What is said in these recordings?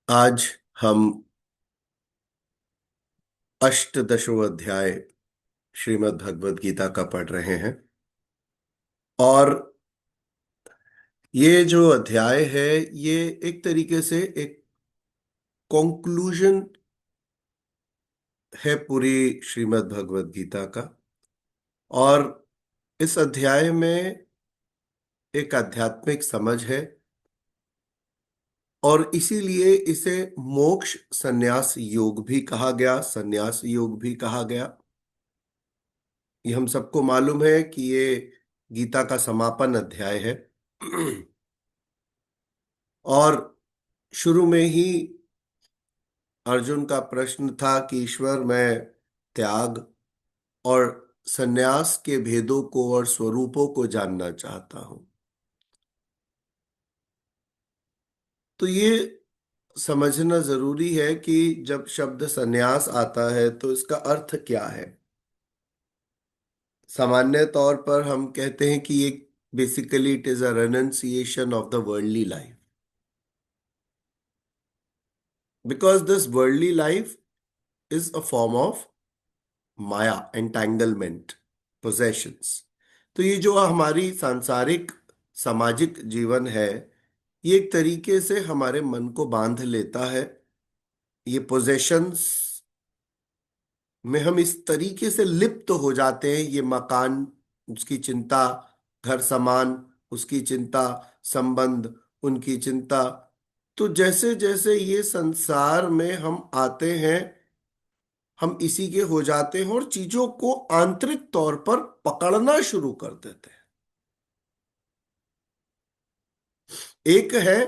आज हम अष्टदशों अध्याय श्रीमद् भगवद गीता का पढ़ रहे हैं। और ये जो अध्याय है, ये एक तरीके से एक कंक्लूजन है पूरी श्रीमद् भगवद गीता का। और इस अध्याय में एक आध्यात्मिक समझ है, और इसीलिए इसे मोक्ष संन्यास योग भी कहा गया, संन्यास योग भी कहा गया। ये हम सबको मालूम है कि ये गीता का समापन अध्याय है। और शुरू में ही अर्जुन का प्रश्न था कि ईश्वर, मैं त्याग और संन्यास के भेदों को और स्वरूपों को जानना चाहता हूं। तो ये समझना जरूरी है कि जब शब्द संन्यास आता है तो इसका अर्थ क्या है। सामान्य तौर पर हम कहते हैं कि ये basically it is a renunciation of the worldly life, because this worldly life is a form of Maya, entanglement, possessions. तो ये जो हमारी सांसारिक सामाजिक जीवन है, ये एक तरीके से हमारे मन को बांध लेता है। ये पोजेशंस में हम इस तरीके से लिप्त हो जाते हैं। ये मकान, उसकी चिंता, घर सामान उसकी चिंता, संबंध उनकी चिंता। तो जैसे जैसे ये संसार में हम आते हैं, हम इसी के हो जाते हैं और चीजों को आंतरिक तौर पर पकड़ना शुरू कर देते हैं। एक है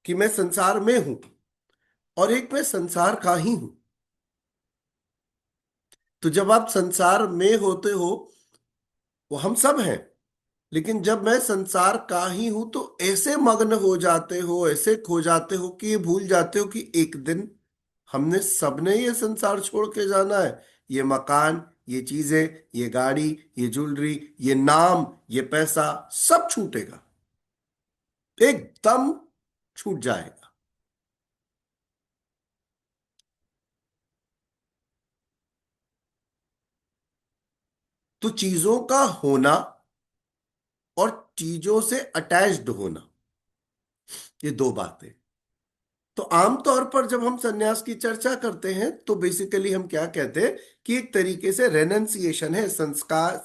कि मैं संसार में हूं, और एक मैं संसार का ही हूं। तो जब आप संसार में होते हो, वो हम सब हैं, लेकिन जब मैं संसार का ही हूं तो ऐसे मग्न हो जाते हो, ऐसे खो जाते हो कि ये भूल जाते हो कि एक दिन हमने सबने ये संसार छोड़ के जाना है। ये मकान, ये चीजें, ये गाड़ी, ये ज्वेलरी, ये नाम, ये पैसा, सब छूटेगा, एकदम छूट जाएगा। तो चीजों का होना और चीजों से अटैच्ड होना, ये दो बातें। तो आमतौर पर जब हम सन्यास की चर्चा करते हैं तो बेसिकली हम क्या कहते हैं कि एक तरीके से रेनन्सिएशन है, संस्कार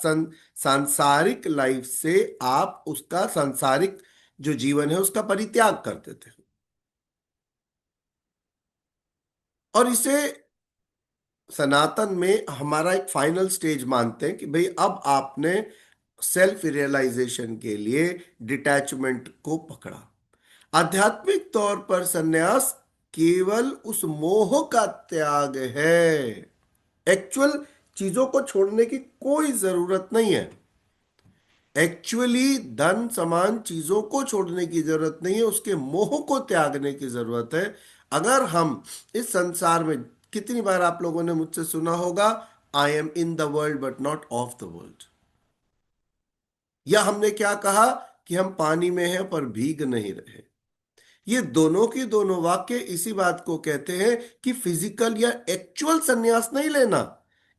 सांसारिक लाइफ से आप उसका सांसारिक जो जीवन है उसका परित्याग कर देते हैं। और इसे सनातन में हमारा एक फाइनल स्टेज मानते हैं कि भाई अब आपने सेल्फ रियलाइजेशन के लिए डिटैचमेंट को पकड़ा। आध्यात्मिक तौर पर सन्यास केवल उस मोह का त्याग है। एक्चुअल चीजों को छोड़ने की कोई जरूरत नहीं है। एक्चुअली धन समान चीजों को छोड़ने की जरूरत नहीं है, उसके मोह को त्यागने की जरूरत है। अगर हम इस संसार में, कितनी बार आप लोगों ने मुझसे सुना होगा, I am in the world but not of the world. या हमने क्या कहा कि हम पानी में हैं पर भीग नहीं रहे। ये दोनों की दोनों वाक्य इसी बात को कहते हैं कि फिजिकल या एक्चुअल संन्यास नहीं लेना।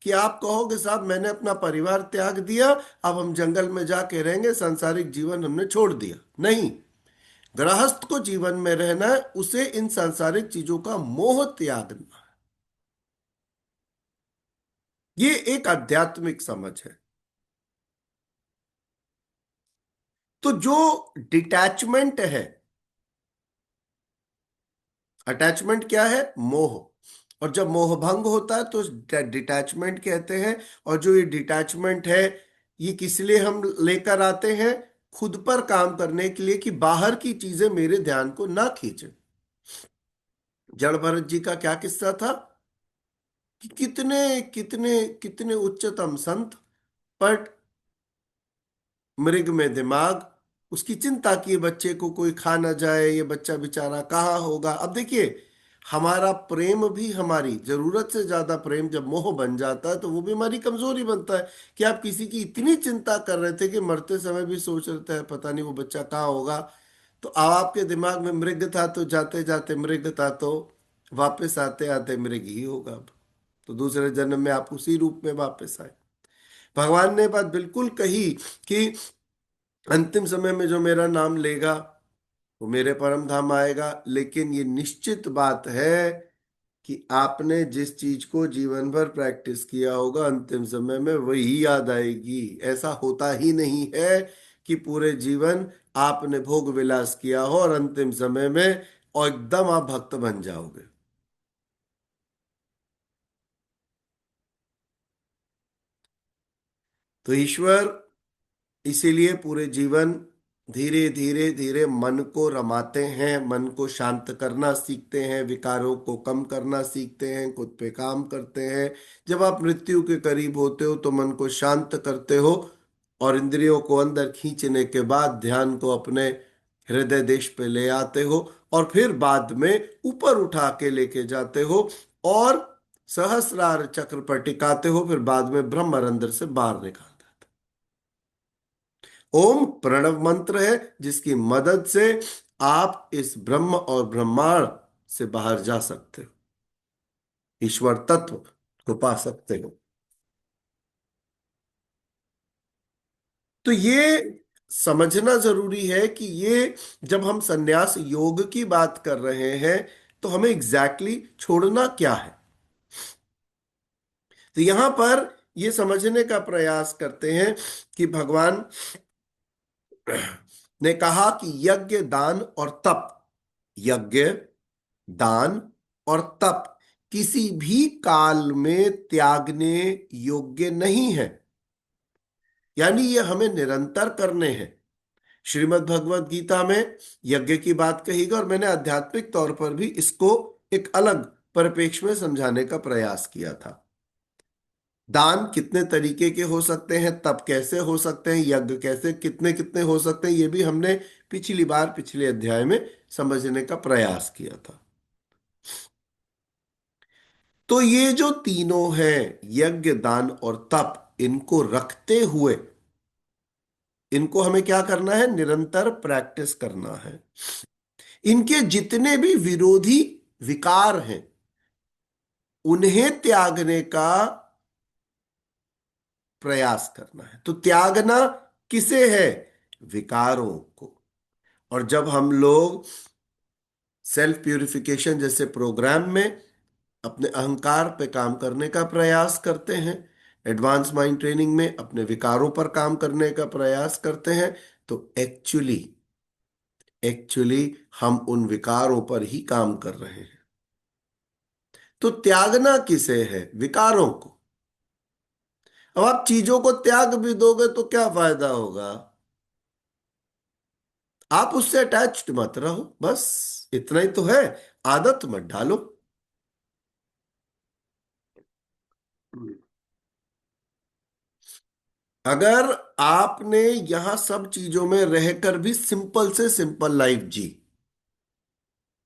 कि आप कहोगे साहब मैंने अपना परिवार त्याग दिया, अब हम जंगल में जाके रहेंगे, सांसारिक जीवन हमने छोड़ दिया। नहीं, गृहस्थ को जीवन में रहना है, उसे इन सांसारिक चीजों का मोह त्यागना। ये एक आध्यात्मिक समझ है। तो जो डिटैचमेंट है, अटैचमेंट क्या है? मोह। और जब मोह भंग होता है तो डिटैचमेंट कहते हैं। और जो ये डिटैचमेंट है, ये किस लिए हम लेकर आते हैं? खुद पर काम करने के लिए, कि बाहर की चीजें मेरे ध्यान को ना खींचे। जड़ भरत जी का क्या किस्सा था कि कितने कितने कितने उच्चतम संत, पर मृग में दिमाग, उसकी चिंता की ये बच्चे को कोई खा ना जाए, ये बच्चा बेचारा कहाँ होगा। अब देखिए, हमारा प्रेम भी, हमारी जरूरत से ज्यादा प्रेम जब मोह बन जाता है तो वो भी हमारी कमजोरी बनता है। कि आप किसी की इतनी चिंता कर रहे थे कि मरते समय भी सोच रहे थे पता नहीं वो बच्चा कहाँ होगा। तो अब आपके दिमाग में मृग था तो जाते जाते मृग था, तो वापस आते आते मृग ही होगा अब। तो दूसरे जन्म में आप उसी रूप में वापस आए। भगवान ने बात बिल्कुल कही कि अंतिम समय में जो मेरा नाम लेगा वो मेरे परम धाम आएगा, लेकिन ये निश्चित बात है कि आपने जिस चीज को जीवन भर प्रैक्टिस किया होगा अंतिम समय में वही याद आएगी। ऐसा होता ही नहीं है कि पूरे जीवन आपने भोग विलास किया हो और अंतिम समय में और एकदम आप भक्त बन जाओगे। तो ईश्वर इसीलिए पूरे जीवन धीरे धीरे धीरे मन को रमाते हैं, मन को शांत करना सीखते हैं, विकारों को कम करना सीखते हैं, खुद पे काम करते हैं। जब आप मृत्यु के करीब होते हो तो मन को शांत करते हो और इंद्रियों को अंदर खींचने के बाद ध्यान को अपने हृदय देश पे ले आते हो और फिर बाद में ऊपर उठा के लेके जाते हो और सहस्रार चक्र पर टिकाते हो, फिर बाद में ब्रह्मरंध्र से बाहर निकालते हो। ओम प्रणव मंत्र है जिसकी मदद से आप इस ब्रह्म और ब्रह्मांड से बाहर जा सकते हो, ईश्वर तत्व को पा सकते हो। तो ये समझना जरूरी है कि ये जब हम संन्यास योग की बात कर रहे हैं तो हमें एग्जैक्टली छोड़ना क्या है। तो यहां पर ये समझने का प्रयास करते हैं कि भगवान ने कहा कि यज्ञ दान और तप, यज्ञ दान और तप किसी भी काल में त्यागने योग्य नहीं है, यानी ये हमें निरंतर करने हैं। श्रीमद् भगवत गीता में यज्ञ की बात कही गई और मैंने आध्यात्मिक तौर पर भी इसको एक अलग परिप्रेक्ष्य में समझाने का प्रयास किया था। दान कितने तरीके के हो सकते हैं, तप कैसे हो सकते हैं, यज्ञ कैसे कितने कितने हो सकते हैं, ये भी हमने पिछली बार पिछले अध्याय में समझने का प्रयास किया था। तो ये जो तीनों हैं, यज्ञ दान और तप, इनको रखते हुए इनको हमें क्या करना है, निरंतर प्रैक्टिस करना है। इनके जितने भी विरोधी विकार हैं उन्हें त्यागने का प्रयास करना है। तो त्यागना किसे है, विकारों को। और जब हम लोग सेल्फ प्यूरिफिकेशन जैसे प्रोग्राम में अपने अहंकार पे काम करने का प्रयास करते हैं, एडवांस माइंड ट्रेनिंग में अपने विकारों पर काम करने का प्रयास करते हैं, तो एक्चुअली एक्चुअली हम उन विकारों पर ही काम कर रहे हैं। तो त्यागना किसे है, विकारों को। अब आप चीजों को त्याग भी दोगे तो क्या फायदा होगा, आप उससे अटैच्ड मत रहो, बस इतना ही तो है। आदत मत डालो। अगर आपने यहां सब चीजों में रहकर भी सिंपल से सिंपल लाइफ जी,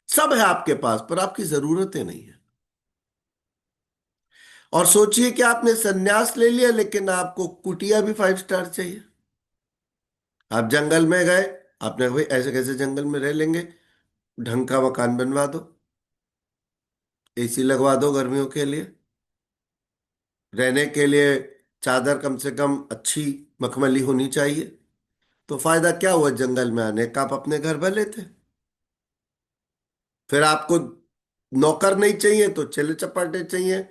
सब है आपके पास पर आपकी जरूरतें नहीं है, और सोचिए कि आपने संन्यास ले लिया लेकिन आपको कुटिया भी 5 स्टार चाहिए। आप जंगल में गए, आपने कहा, भाई ऐसे कैसे जंगल में रह लेंगे, ढंग का मकान बनवा दो, एसी लगवा दो गर्मियों के लिए, रहने के लिए चादर कम से कम अच्छी मखमली होनी चाहिए। तो फायदा क्या हुआ जंगल में आने का, आप अपने घर भले थे। फिर आपको नौकर नहीं चाहिए तो चले चपाटे चाहिए।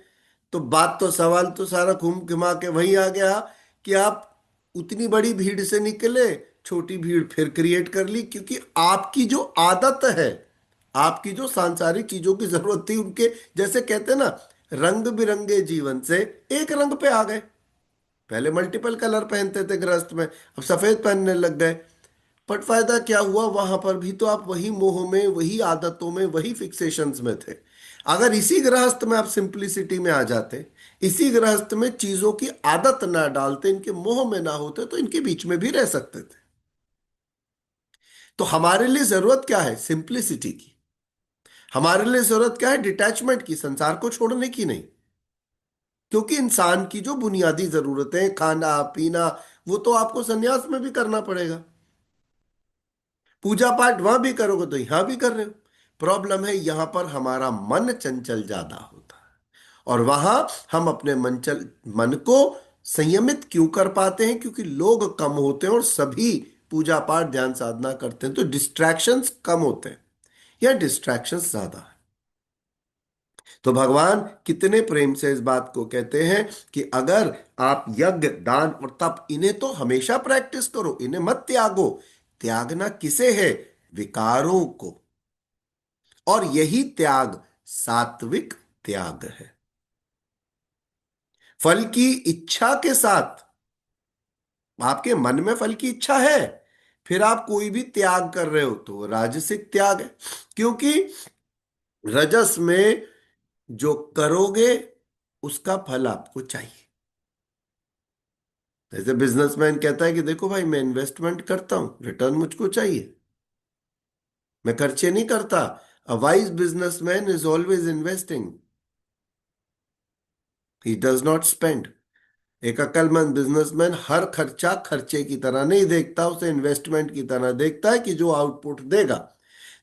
तो बात तो सवाल तो सारा घूम घुमा के वही आ गया कि आप उतनी बड़ी भीड़ से निकले, छोटी भीड़ फिर क्रिएट कर ली, क्योंकि आपकी जो आदत है, आपकी जो सांसारिक चीजों की जरूरत थी उनके, जैसे कहते हैं ना, रंग बिरंगे जीवन से एक रंग पे आ गए। पहले मल्टीपल कलर पहनते थे गृहस्थ में, अब सफेद पहनने लग गए। बट फायदा क्या हुआ, वहां पर भी तो आप वही मोह में, वही आदतों में, वही फिक्सेशंस में थे। अगर इसी गृहस्थ में आप सिंप्लिसिटी में आ जाते, इसी गृहस्थ में चीजों की आदत ना डालते, इनके मोह में ना होते, तो इनके बीच में भी रह सकते थे। तो हमारे लिए जरूरत क्या है, सिंप्लिसिटी की। हमारे लिए जरूरत क्या है, डिटैचमेंट की, संसार को छोड़ने की नहीं। क्योंकि इंसान की जो बुनियादी जरूरतें, खाना पीना, वो तो आपको संन्यास में भी करना पड़ेगा। पूजा पाठ वहां भी करोगे तो यहां भी कर रहे हो। प्रॉब्लम है यहां पर हमारा मन चंचल ज्यादा होता है, और वहां हम अपने मन को संयमित क्यों कर पाते हैं? क्योंकि लोग कम होते हैं और सभी पूजा पाठ ध्यान साधना करते हैं, तो डिस्ट्रैक्शंस कम होते हैं या डिस्ट्रैक्शंस ज्यादा है। तो भगवान कितने प्रेम से इस बात को कहते हैं कि अगर आप यज्ञ दान और तप इन्हें तो हमेशा प्रैक्टिस करो, इन्हें मत त्यागो। त्यागना किसे है? विकारों को। और यही त्याग सात्विक त्याग है। फल की इच्छा के साथ, आपके मन में फल की इच्छा है, फिर आप कोई भी त्याग कर रहे हो तो वो राजसिक त्याग है। क्योंकि रजस में जो करोगे उसका फल आपको चाहिए। जैसे बिजनेसमैन कहता है कि देखो भाई, मैं इन्वेस्टमेंट करता हूं, रिटर्न मुझको चाहिए, मैं खर्चे नहीं करता। A wise businessman is always investing, he does not spend. एक अक्लमंद बिजनेसमैन हर खर्चा खर्चे की तरह नहीं देखता, उसे इन्वेस्टमेंट की तरह देखता है कि जो आउटपुट देगा।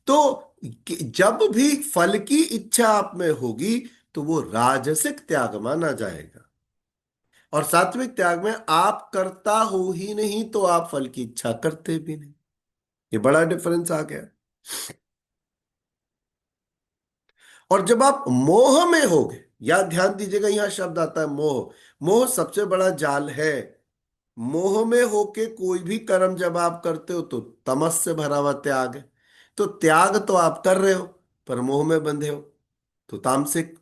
तो जब भी फल की इच्छा आप में होगी तो वो राजसिक त्याग माना जाएगा। और सात्विक त्याग में आप करता हो ही नहीं तो आप फल की इच्छा करते भी नहीं। ये बड़ा डिफरेंस आ गया। और जब आप मोह में होगे, या ध्यान दीजिएगा यहां शब्द आता है मोह। मोह सबसे बड़ा जाल है। मोह में होके कोई भी कर्म जब आप करते हो तो तमस से भरा हुआ त्याग है। तो त्याग तो आप कर रहे हो पर मोह में बंधे हो, तो तामसिक।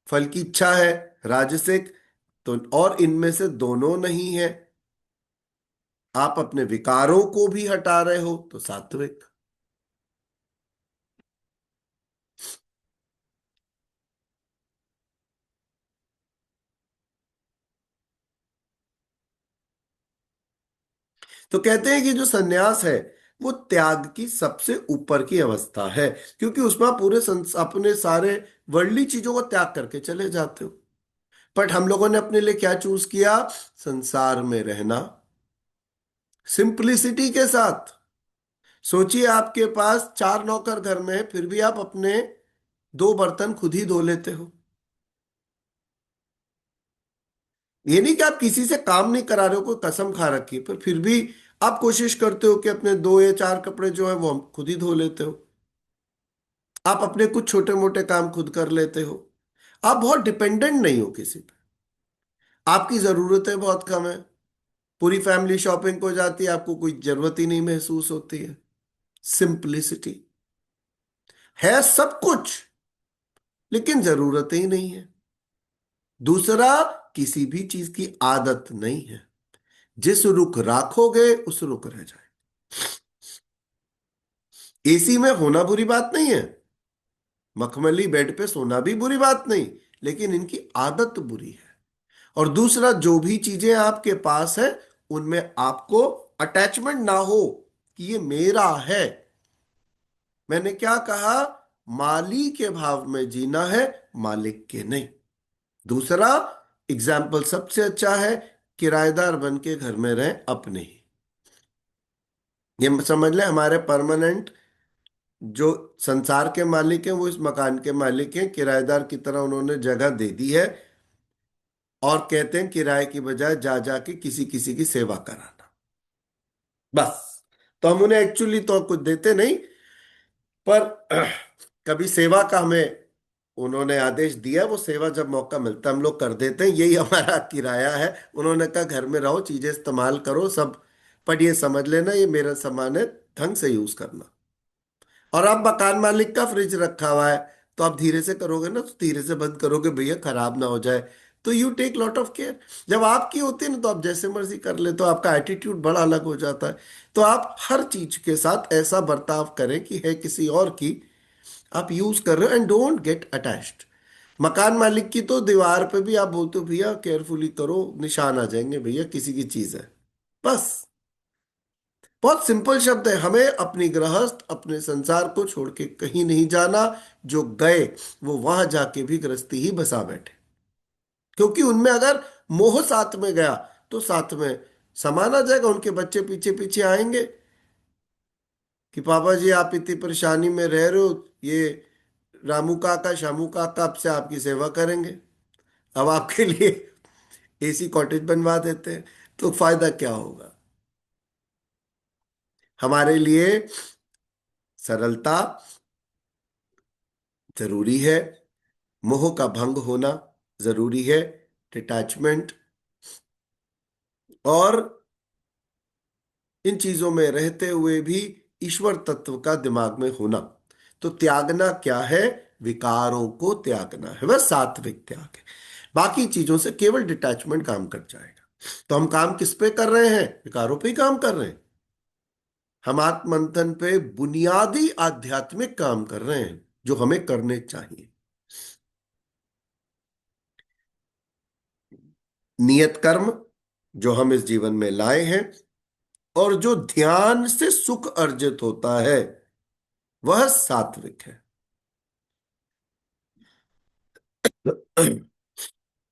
फल की इच्छा है, राजसिक। तो और इनमें से दोनों नहीं है, आप अपने विकारों को भी हटा रहे हो तो सात्विक। तो कहते हैं कि जो सन्यास है वो त्याग की सबसे ऊपर की अवस्था है, क्योंकि उसमें आप अपने सारे वर्ldली चीजों को त्याग करके चले जाते हो। बट हम लोगों ने अपने लिए क्या चूज किया? संसार में रहना सिंपलिसिटी के साथ। सोचिए आपके पास चार नौकर घर में है, फिर भी आप अपने दो बर्तन खुद ही धो लेते हो। ये नहीं कि आप किसी से काम नहीं करा रहे हो, कोई कसम खा रखी है, पर फिर भी आप कोशिश करते हो कि अपने दो या चार कपड़े जो है वो हम खुद ही धो लेते हो। आप अपने कुछ छोटे मोटे काम खुद कर लेते हो। आप बहुत डिपेंडेंट नहीं हो किसी पे। आपकी जरूरतें बहुत कम है। पूरी फैमिली शॉपिंग को जाती है, आपको कोई जरूरत ही नहीं महसूस होती है। सिंपलिसिटी है सब कुछ, लेकिन जरूरतें ही नहीं है। दूसरा, किसी भी चीज की आदत नहीं है। जिस रुख राखोगे उस रुख रह जाए। एसी में होना बुरी बात नहीं है, मखमली बेड पे सोना भी बुरी बात नहीं, लेकिन इनकी आदत बुरी है। और दूसरा, जो भी चीजें आपके पास है उनमें आपको अटैचमेंट ना हो कि ये मेरा है। मैंने क्या कहा? माली के भाव में जीना है, मालिक के नहीं। दूसरा एग्जाम्पल सबसे अच्छा है, किराएदार बन के घर में रहें अपने ही। ये समझ लें, हमारे परमानेंट जो संसार के मालिक हैं वो इस मकान के मालिक हैं, किराएदार की तरह उन्होंने जगह दे दी है। और कहते हैं किराए की बजाय जा जाके किसी किसी की सेवा कराना, बस। तो हम उन्हें एक्चुअली तो कुछ देते नहीं, पर कभी सेवा का हमें उन्होंने आदेश दिया, वो सेवा जब मौका मिलता है हम लोग कर देते हैं। यही हमारा किराया है। उन्होंने कहा घर में रहो, चीजें इस्तेमाल करो सब, पर ये समझ लेना ये मेरा सामान है, ढंग से यूज करना। और आप मकान मालिक का फ्रिज रखा हुआ है, तो आप धीरे से करोगे ना, तो धीरे से बंद करोगे भैया, खराब ना हो जाए। तो you take lot of care. जब आपकी होती है ना तो आप जैसे मर्जी कर ले, तो आपका एटीट्यूड बड़ा अलग हो जाता है। तो आप हर चीज के साथ ऐसा बर्ताव करें कि है किसी और की, आप यूज कर रहे हो, एंड डोंट गेट अटैच्ड। मकान मालिक की तो दीवार पे भी आप बोलते हो भैया केयरफुली करो, निशान आ जाएंगे भैया, किसी की चीज है, बस। बहुत सिंपल शब्द है, हमें अपनी गृहस्थ अपने संसार को छोड़ के कहीं नहीं जाना। जो गए वो वहां जाके भी गृहस्थी ही बसा बैठे, क्योंकि उनमें अगर मोह साथ में गया तो साथ में समान आ जाएगा, उनके बच्चे पीछे पीछे आएंगे। कि पापा जी आप इतनी परेशानी में रह रहे हो, ये रामू काका श्यामू काका अब से आपकी सेवा करेंगे, अब आपके लिए एसी कॉटेज बनवा देते हैं। तो फायदा क्या होगा? हमारे लिए सरलता जरूरी है, मोह का भंग होना जरूरी है, डिटैचमेंट, और इन चीजों में रहते हुए भी ईश्वर तत्व का दिमाग में होना। तो त्यागना क्या है? विकारों को त्यागना है, वह सात्विक त्याग है। बाकी चीजों से केवल डिटैचमेंट काम कर जाएगा। तो हम काम किस पे कर रहे हैं? विकारों पे ही काम कर रहे हैं। हम आत्ममंथन पे बुनियादी आध्यात्मिक काम कर रहे हैं जो हमें करने चाहिए। नियत कर्म जो हम इस जीवन में लाए हैं, और जो ध्यान से सुख अर्जित होता है, वह सात्विक है।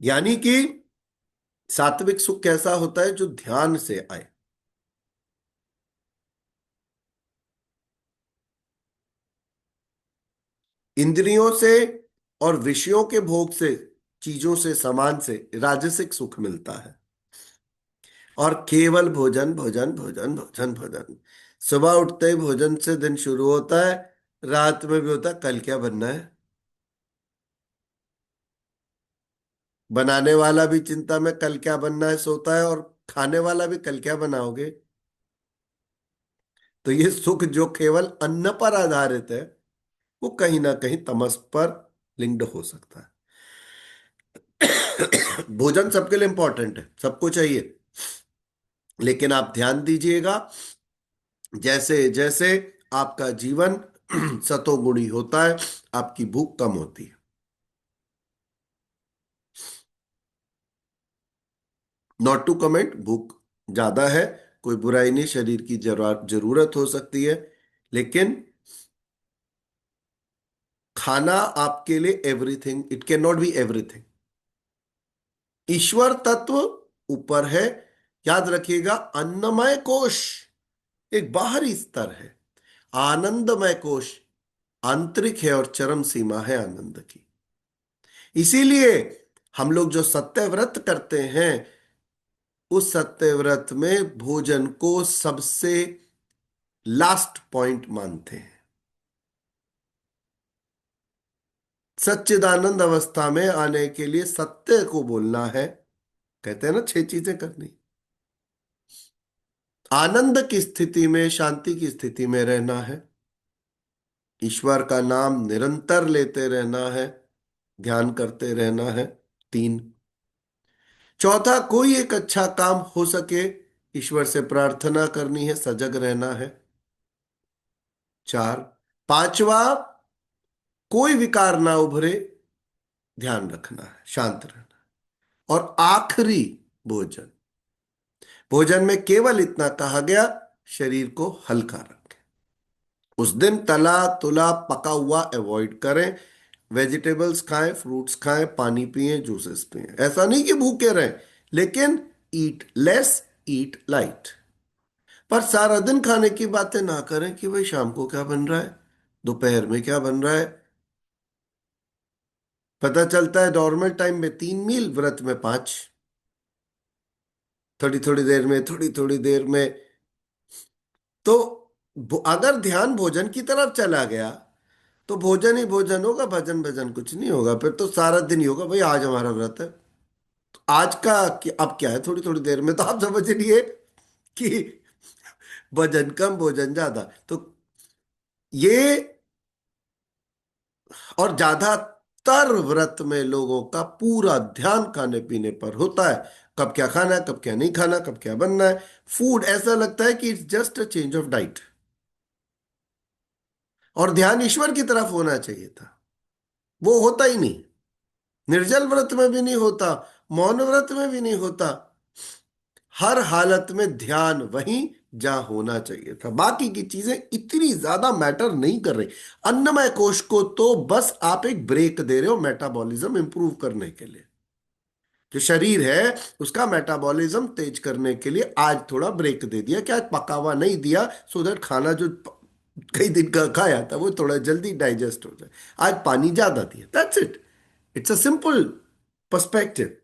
यानी कि सात्विक सुख कैसा होता है? जो ध्यान से आए। इंद्रियों से और विषयों के भोग से, चीजों से, सामान से राजसिक सुख मिलता है। और केवल भोजन भोजन भोजन भोजन भोजन, सुबह उठते ही भोजन से दिन शुरू होता है, रात में भी होता है कल क्या बनना है। बनाने वाला भी चिंता में कल क्या बनना है सोता है, और खाने वाला भी कल क्या बनाओगे। तो ये सुख जो केवल अन्न पर आधारित है, वो कहीं ना कहीं तमस पर लिंक्ड हो सकता है। भोजन सबके लिए इंपॉर्टेंट है, सबको चाहिए, लेकिन आप ध्यान दीजिएगा, जैसे जैसे आपका जीवन सतोगुणी होता है, आपकी भूख कम होती है। नॉट टू कमेंट, भूख ज्यादा है, कोई बुराई नहीं, शरीर की जरूरत जरूरत हो सकती है, लेकिन खाना आपके लिए everything, it can not be everything. ईश्वर तत्व ऊपर है, याद रखिएगा। अन्नमय कोश एक बाहरी स्तर है, आनंदमय कोश आंतरिक है, और चरम सीमा है आनंद की। इसीलिए हम लोग जो सत्य व्रत करते हैं, उस सत्य व्रत में भोजन को सबसे लास्ट पॉइंट मानते हैं। सच्चिदानंद अवस्था में आने के लिए सत्य को बोलना है। कहते हैं ना, 6 चीजें करनी। आनंद की स्थिति में, शांति की स्थिति में रहना है। ईश्वर का नाम निरंतर लेते रहना है, ध्यान करते रहना है। 3, चौथा, कोई एक अच्छा काम हो सके, ईश्वर से प्रार्थना करनी है, सजग रहना है। 4, पांचवा, कोई विकार ना उभरे, ध्यान रखना है, शांत रहना। और आखिरी, भोजन। भोजन में केवल इतना कहा गया, शरीर को हल्का रखें। उस दिन तला तुला पका हुआ अवॉइड करें। वेजिटेबल्स खाएं, फ्रूट्स खाएं, पानी पिएं, जूसेस पिएं। ऐसा नहीं कि भूखे रहें, लेकिन ईट लेस, ईट लाइट। पर सारा दिन खाने की बातें ना करें कि भाई शाम को क्या बन रहा है, दोपहर में क्या बन रहा है। पता चलता है नॉर्मल टाइम में 3 मील, व्रत में 5। थोड़ी थोड़ी देर में, थोड़ी थोड़ी देर में। तो अगर ध्यान भोजन की तरफ चला गया, तो भोजन ही भोजन होगा, भजन भजन कुछ नहीं होगा। फिर तो सारा दिन ही होगा भाई आज हमारा व्रत है। तो आज का अब क्या है, थोड़ी थोड़ी देर में तो आप समझ लिए कि भजन कम भोजन ज्यादा। तो ये, और ज्यादातर व्रत में लोगों का पूरा ध्यान खाने पीने पर होता है। कब क्या खाना है, कब क्या नहीं खाना, कब क्या बनना है। फूड ऐसा लगता है कि it's just a change of diet. और ध्यान ईश्वर की तरफ होना चाहिए था, वो होता ही नहीं। निर्जल व्रत में भी नहीं होता, मौन व्रत में भी नहीं होता। हर हालत में ध्यान वहीं जहां होना चाहिए था। बाकी की चीजें इतनी ज्यादा मैटर नहीं कर रही। अन्नमय कोश को तो बस आप एक ब्रेक दे रहे हो मेटाबॉलिज्म इंप्रूव करने के लिए। जो शरीर है, उसका मेटाबॉलिज्म तेज करने के लिए आज थोड़ा ब्रेक दे दिया, क्या पका हुआ नहीं दिया, सो दैट खाना जो कई दिन का खाया था, वो थोड़ा जल्दी डाइजेस्ट हो जाए। आज पानी ज्यादा दिया, that's it. It's a simple perspective.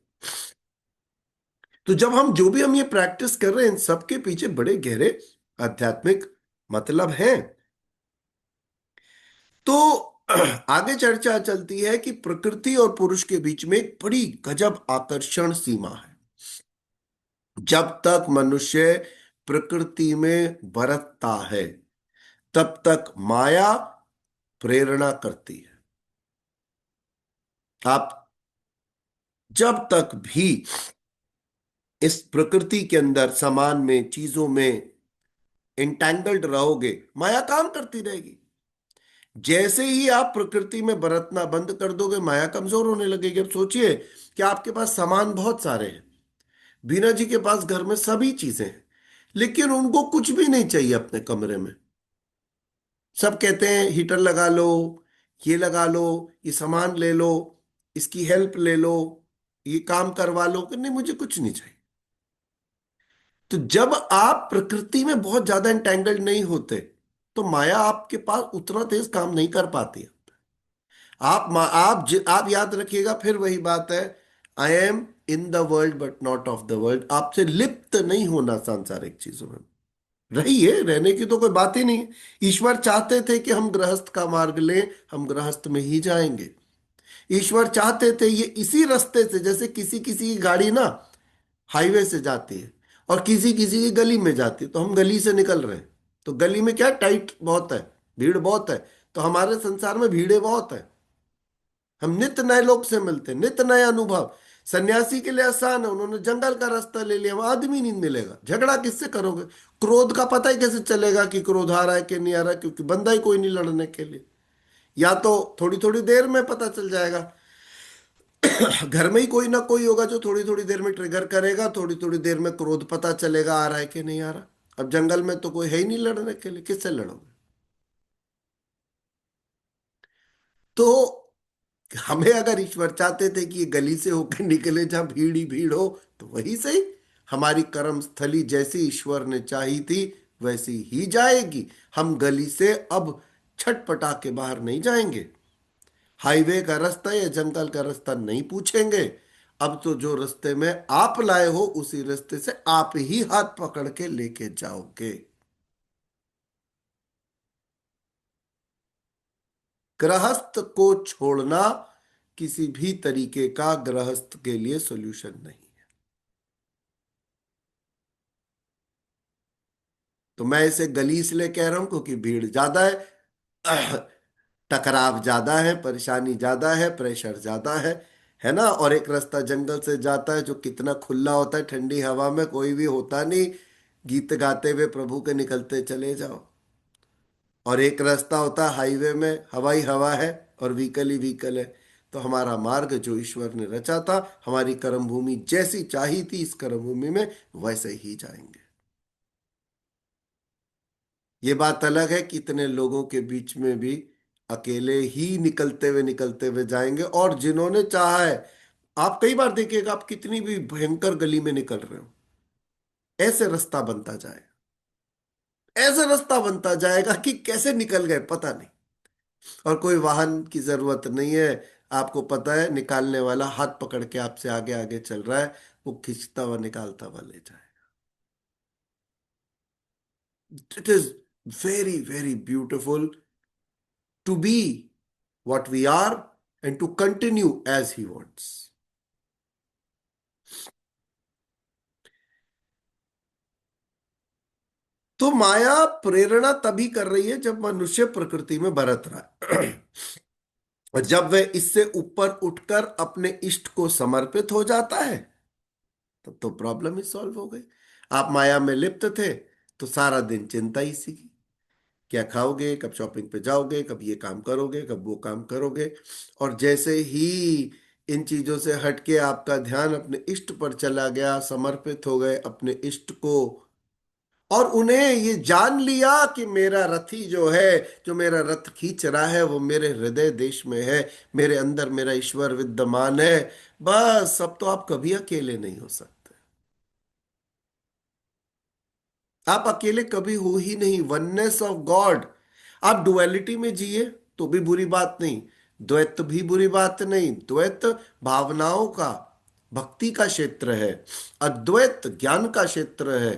तो जब हम ये प्रैक्टिस कर रहे हैं, इन सबके पीछे बड़े गहरे आध्यात्मिक मतलब हैं। तो आगे चर्चा चलती है कि प्रकृति और पुरुष के बीच में एक बड़ी गजब आकर्षण सीमा है। जब तक मनुष्य प्रकृति में बरतता है, तब तक माया प्रेरणा करती है। आप जब तक भी इस प्रकृति के अंदर, सामान में, चीजों में इंटैंगल्ड रहोगे, माया काम करती रहेगी। जैसे ही आप प्रकृति में बरतना बंद कर दोगे, माया कमजोर होने लगेगी। अब सोचिए कि आपके पास सामान बहुत सारे हैं, बीना जी के पास घर में सभी चीजें हैं, लेकिन उनको कुछ भी नहीं चाहिए अपने कमरे में। सब कहते हैं हीटर लगा लो, ये लगा लो, ये सामान ले लो, इसकी हेल्प ले लो, ये काम करवा लो, कि नहीं मुझे कुछ नहीं चाहिए। तो जब आप प्रकृति में बहुत ज्यादा एंटेंगल्ड नहीं होते, तो माया आपके पास उतना तेज काम नहीं कर पाती है। आप याद रखिएगा, फिर वही बात है, I am in the world but not of the world. आपसे लिप्त नहीं होना सांसारिक चीजों में। रहिए, रहने की तो कोई बात ही नहीं है। ईश्वर चाहते थे कि हम गृहस्थ का मार्ग लें, हम गृहस्थ में ही जाएंगे। ईश्वर चाहते थे ये इसी रास्ते से, जैसे किसी किसी की गाड़ी ना हाईवे से जाती है और किसी किसी की गली में जाती है, तो हम गली से निकल रहे हैं। तो गली में क्या, टाइट बहुत है, भीड़ बहुत है। तो हमारे संसार में भीड़ें बहुत है। हम नित्य नए लोग से मिलते हैं, नित्य नए अनुभव। सन्यासी के लिए आसान है, उन्होंने जंगल का रास्ता ले लिया, वहां आदमी नहीं मिलेगा। झगड़ा किससे करोगे? क्रोध का पता ही कैसे चलेगा कि क्रोध आ रहा है कि नहीं आ रहा है? क्योंकि बंदा ही कोई नहीं लड़ने के लिए। या तो थोड़ी थोड़ी देर में पता चल जाएगा। घर में ही कोई ना कोई होगा जो थोड़ी थोड़ी देर में ट्रिगर करेगा, थोड़ी थोड़ी देर में क्रोध पता चलेगा आ रहा है कि नहीं आ रहा। अब जंगल में तो कोई है ही नहीं लड़ने के लिए, किससे लड़ोगे? तो हमें अगर ईश्वर चाहते थे कि ये गली से होकर निकले जहां भीड़ ही भीड़ हो, तो वही सही। हमारी कर्म स्थली जैसी ईश्वर ने चाही थी वैसी ही जाएगी। हम गली से अब छटपटा के बाहर नहीं जाएंगे, हाईवे का रास्ता या जंगल का रास्ता नहीं पूछेंगे। अब तो जो रास्ते में आप लाए हो, उसी रास्ते से आप ही हाथ पकड़ के लेके जाओगे। गृहस्थ को छोड़ना किसी भी तरीके का गृहस्थ के लिए सॉल्यूशन नहीं। तो मैं इसे गली इसलिए कह रहा हूं क्योंकि भीड़ ज्यादा है, टकराव ज्यादा है, परेशानी ज्यादा है, प्रेशर ज्यादा है ना। और एक रास्ता जंगल से जाता है जो कितना खुला होता है, ठंडी हवा में कोई भी होता नहीं, गीत गाते हुए प्रभु के निकलते चले जाओ। और एक रास्ता होता है हाईवे में, हवाई हवा है और व्हीकल ही व्हीकल है। तो हमारा मार्ग जो ईश्वर ने रचा था, हमारी कर्म भूमि जैसी चाही थी, इस कर्म भूमि में वैसे ही जाएंगे। ये बात अलग है कि इतने लोगों के बीच में भी अकेले ही निकलते हुए जाएंगे। और जिन्होंने चाहा है, आप कई बार देखिएगा, आप कितनी भी भयंकर गली में निकल रहे हो, ऐसे रास्ता बनता जाए, ऐसे रास्ता बनता जाएगा कि कैसे निकल गए पता नहीं। और कोई वाहन की जरूरत नहीं है। आपको पता है निकालने वाला हाथ पकड़ के आपसे आगे आगे चल रहा है, वो खींचता हुआ निकालता हुआ ले जाए। It is very very beautiful to be what we are and to continue as he wants. तो माया प्रेरणा तभी कर रही है जब मनुष्य प्रकृति में बरत रहा है। और जब वह इससे ऊपर उठकर अपने इष्ट को समर्पित हो जाता है, तब तो प्रॉब्लम ही सॉल्व हो गई। आप माया में लिप्त थे, तो सारा दिन चिंता ही सी की, क्या खाओगे, कब शॉपिंग पे जाओगे, कब ये काम करोगे, कब वो काम करोगे। और जैसे ही इन चीजों से हटके आपका ध्यान अपने इष्ट पर चला गया, समर्पित हो गए अपने इष्ट को, और उन्हें ये जान लिया कि मेरा रथी जो है, जो मेरा रथ खींच रहा है, वो मेरे हृदय देश में है, मेरे अंदर मेरा ईश्वर विद्यमान है। बस अब तो आप कभी अकेले नहीं हो सकते। आप अकेले कभी हो ही नहीं। वननेस ऑफ गॉड, आप डुअलिटी में जिए तो भी बुरी बात नहीं, द्वैत भी बुरी बात नहीं। द्वैत भावनाओं का, भक्ति का क्षेत्र है, अद्वैत ज्ञान का क्षेत्र है।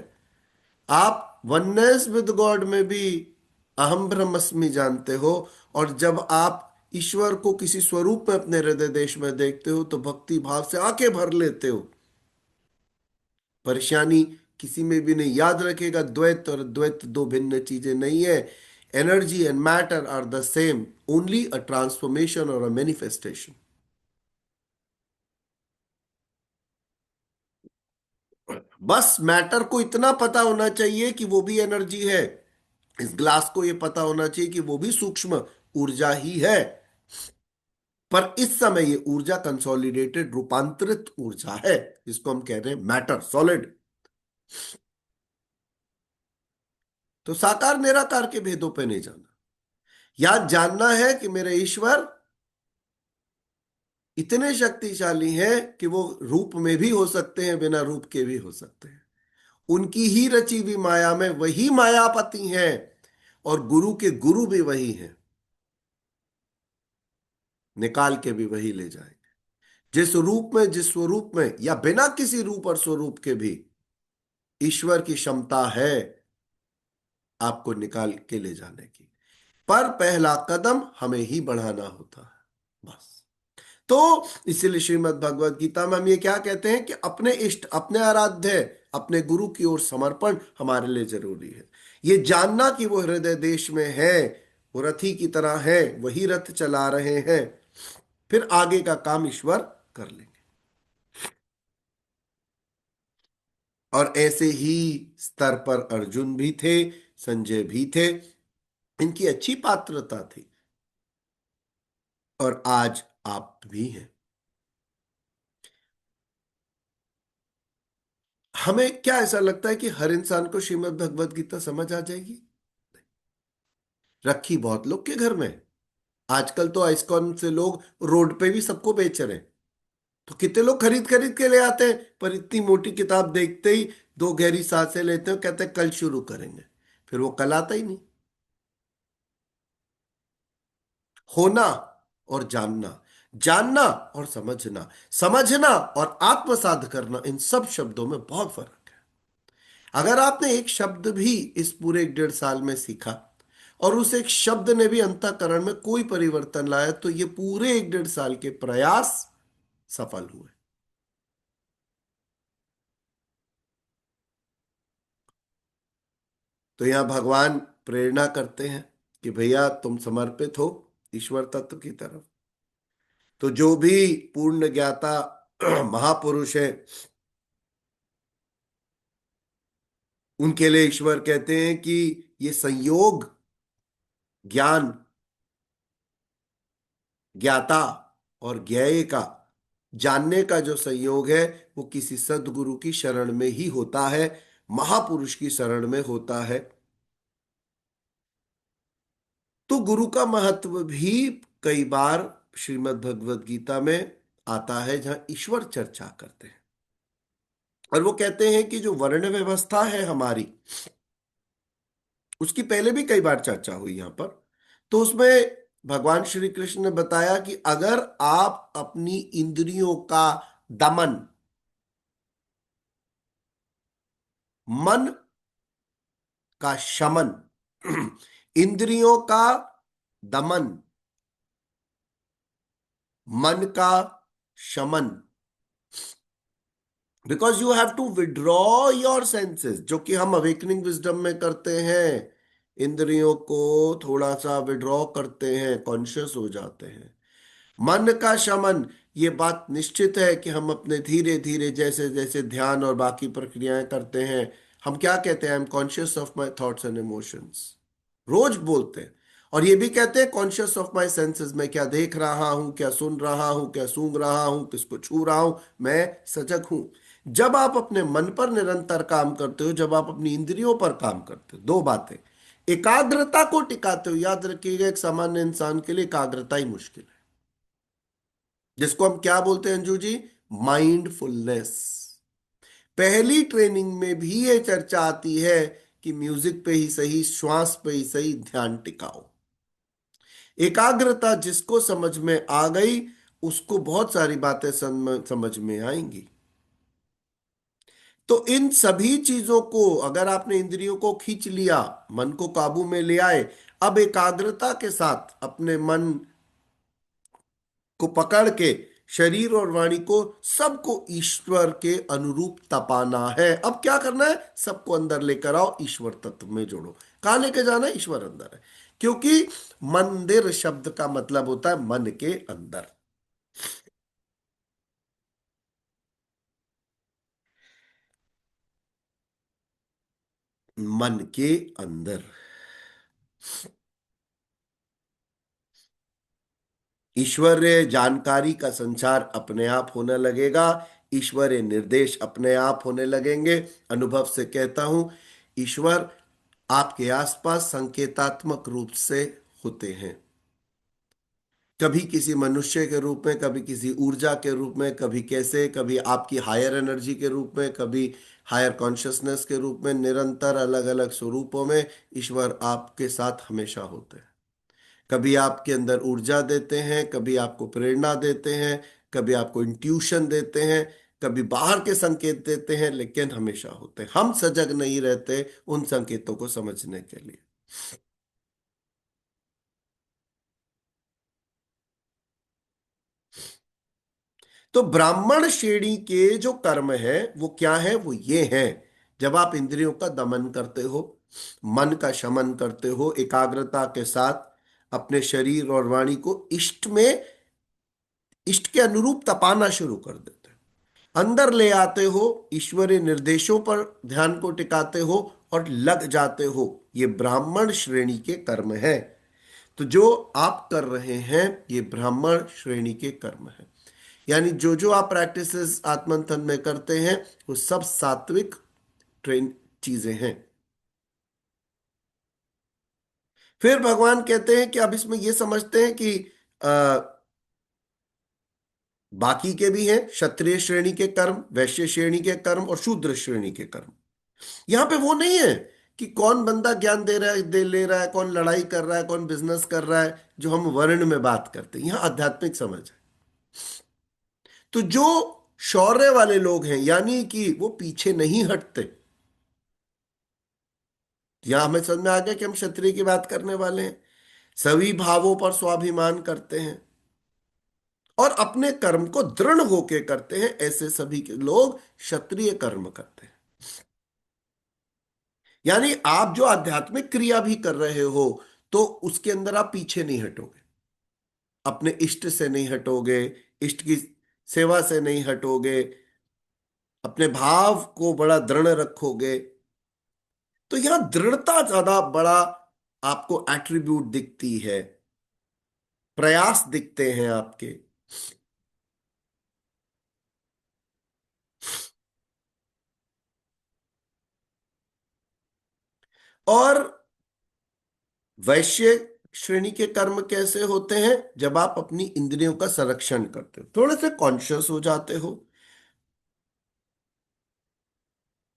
आप वननेस विद गॉड में भी अहम ब्रह्मस्मि जानते हो, और जब आप ईश्वर को किसी स्वरूप में अपने हृदय देश में देखते हो तो भक्ति भाव से आंखें भर लेते हो। परेशानी किसी में भी नहीं। याद रखेगा, द्वैत और अद्वैत दो भिन्न चीजें नहीं है। Energy and matter are the same, only a transformation or a manifestation. बस मैटर को इतना पता होना चाहिए कि वो भी एनर्जी है। इस ग्लास को ये पता होना चाहिए कि वो भी सूक्ष्म ऊर्जा ही है। पर इस समय ये ऊर्जा कंसोलिडेटेड रूपांतरित ऊर्जा है, जिसको हम कह रहे हैं मैटर, सॉलिड। तो साकार निराकार के भेदों पे नहीं जाना। याद जानना है कि मेरे ईश्वर इतने शक्तिशाली हैं कि वो रूप में भी हो सकते हैं, बिना रूप के भी हो सकते हैं। उनकी ही रची हुई माया में वही मायापति हैं, और गुरु के गुरु भी वही हैं। निकाल के भी वही ले जाएंगे। जिस रूप में, जिस स्वरूप में, या बिना किसी रूप और स्वरूप के भी ईश्वर की क्षमता है आपको निकाल के ले जाने की। पर पहला कदम हमें ही बढ़ाना होता है, बस। तो इसीलिए श्रीमद् भगवद गीता में हम ये क्या कहते हैं कि अपने इष्ट, अपने आराध्य, अपने गुरु की ओर समर्पण हमारे लिए जरूरी है। ये जानना कि वो हृदय देश में है, वो रथी की तरह है, वही रथ चला रहे हैं, फिर आगे का काम ईश्वर कर लेंगे। और ऐसे ही स्तर पर अर्जुन भी थे, संजय भी थे। इनकी अच्छी पात्रता थी, और आज आप भी हैं। हमें क्या ऐसा लगता है कि हर इंसान को श्रीमद् भगवद गीता समझ आ जाएगी? रखी बहुत लोग के घर में। आजकल तो आइस्कॉन से लोग रोड पे भी सबको बेच रहे हैं। तो कितने लोग खरीद खरीद के ले आते हैं, पर इतनी मोटी किताब देखते ही दो गहरी सांसें लेते हैं, कहते हैं कल शुरू करेंगे, फिर वो कल आता ही नहीं। होना और जानना, जानना और समझना, समझना और आत्मसात करना, इन सब शब्दों में बहुत फर्क है। अगर आपने एक शब्द भी इस पूरे 1.5 साल में सीखा, और उस एक शब्द ने भी अंतःकरण में कोई परिवर्तन लाया, तो ये पूरे 1.5 साल के प्रयास सफल हुए। तो यहां भगवान प्रेरणा करते हैं कि भैया तुम समर्पित हो ईश्वर तत्व की तरफ। तो जो भी पूर्ण ज्ञाता महापुरुष है, उनके लिए ईश्वर कहते हैं कि ये संयोग, ज्ञान, ज्ञाता और ज्ञेय का, जानने का जो संयोग है, वो किसी सद्गुरु की शरण में ही होता है, महापुरुष की शरण में होता है। तो गुरु का महत्व भी कई बार श्रीमद् भगवद गीता में आता है, जहां ईश्वर चर्चा करते हैं। और वो कहते हैं कि जो वर्ण व्यवस्था है हमारी, उसकी पहले भी कई बार चर्चा हुई यहां पर। तो उसमें भगवान श्री कृष्ण ने बताया कि अगर आप अपनी इंद्रियों का दमन, मन का शमन, इंद्रियों का दमन, मन का शमन, because you have to withdraw your senses, जो कि हम अवेकनिंग विजडम में करते हैं। इंद्रियों को थोड़ा सा विड्रॉ करते हैं, कॉन्शियस हो जाते हैं। मन का शमन, ये बात निश्चित है कि हम अपने धीरे धीरे जैसे जैसे ध्यान और बाकी प्रक्रियाएं करते हैं, हम क्या कहते हैं, I am conscious of my thoughts and emotions, रोज बोलते हैं। और ये भी कहते हैं कॉन्शियस ऑफ माई सेंसेस, मैं क्या देख रहा हूं, क्या सुन रहा हूं, क्या सूंघ रहा हूं, किसको छू रहा हूं, मैं सजग हूं। जब आप अपने मन पर निरंतर काम करते हो, जब आप अपनी इंद्रियों पर काम करते हो, दो बातें, एकाग्रता को टिकाते हो। याद रखिएगा, एक सामान्य इंसान के लिए एकाग्रता ही मुश्किल है, जिसको हम क्या बोलते हैं अंजू जी, माइंडफुलनेस। पहली ट्रेनिंग में भी ये चर्चा आती है कि म्यूजिक पे ही सही, श्वास पे ही सही ध्यान टिकाओ। एकाग्रता जिसको समझ में आ गई, उसको बहुत सारी बातें समझ में आएंगी। तो इन सभी चीजों को अगर आपने इंद्रियों को खींच लिया, मन को काबू में ले आए, अब एकाग्रता के साथ अपने मन को पकड़ के शरीर और वाणी को, सबको ईश्वर के अनुरूप तपाना है। अब क्या करना है, सबको अंदर लेकर आओ, ईश्वर तत्व में जोड़ो। कहाँ लेके जाना है, ईश्वर अंदर है। क्योंकि मंदिर शब्द का मतलब होता है मन के अंदर। मन के अंदर ईश्वरीय जानकारी का संचार अपने आप होने लगेगा, ईश्वरीय निर्देश अपने आप होने लगेंगे। अनुभव से कहता हूं, ईश्वर आपके आसपास संकेतात्मक रूप से होते हैं। कभी किसी मनुष्य के रूप में, कभी किसी ऊर्जा के रूप में, कभी कैसे, कभी आपकी हायर एनर्जी के रूप में, कभी हायर कॉन्शियसनेस के रूप में, निरंतर अलग अलग स्वरूपों में ईश्वर आपके साथ हमेशा होते हैं। कभी आपके अंदर ऊर्जा देते हैं, कभी आपको प्रेरणा देते हैं, कभी आपको इंट्यूशन देते हैं, कभी बाहर के संकेत देते हैं, लेकिन हमेशा होते हैं। हम सजग नहीं रहते उन संकेतों को समझने के लिए। तो ब्राह्मण श्रेणी के जो कर्म है वो क्या है, वो ये है। जब आप इंद्रियों का दमन करते हो, मन का शमन करते हो, एकाग्रता के साथ अपने शरीर और वाणी को इष्ट में, इष्ट के अनुरूप तपाना शुरू कर देते हो, अंदर ले आते हो, ईश्वरीय निर्देशों पर ध्यान को टिकाते हो और लग जाते हो, ये ब्राह्मण श्रेणी के कर्म है। तो जो आप कर रहे हैं ये ब्राह्मण श्रेणी के कर्म है। यानी जो जो आप प्रैक्टिसेस आत्मंथन में करते हैं वो सब सात्विक ट्रेन चीजें हैं। फिर भगवान कहते हैं कि अब इसमें ये समझते हैं कि आ, बाकी के भी हैं, क्षत्रिय श्रेणी के कर्म, वैश्य श्रेणी के कर्म और शूद्र श्रेणी के कर्म। यहां पे वो नहीं है कि कौन बंदा ज्ञान दे रहा है, दे ले रहा है, कौन लड़ाई कर रहा है, कौन बिजनेस कर रहा है, जो हम वर्ण में बात करते हैं। यहां आध्यात्मिक समझ है। तो जो शौर्य वाले लोग हैं, यानी कि वो पीछे नहीं हटते, यहां हमें समझ में आ गया कि हम क्षत्रिय की बात करने वाले हैं, सभी भावों पर स्वाभिमान करते हैं और अपने कर्म को दृढ़ होके करते हैं, ऐसे सभी के लोग क्षत्रिय कर्म करते हैं। यानी आप जो आध्यात्मिक क्रिया भी कर रहे हो, तो उसके अंदर आप पीछे नहीं हटोगे, अपने इष्ट से नहीं हटोगे, इष्ट की सेवा से नहीं हटोगे, अपने भाव को बड़ा दृढ़ रखोगे। तो यहां दृढ़ता ज्यादा बड़ा आपको एट्रीब्यूट दिखती है, प्रयास दिखते हैं आपके। और वैश्य श्रेणी के कर्म कैसे होते हैं, जब आप अपनी इंद्रियों का संरक्षण करते हो, थोड़े से कॉन्शियस हो जाते हो,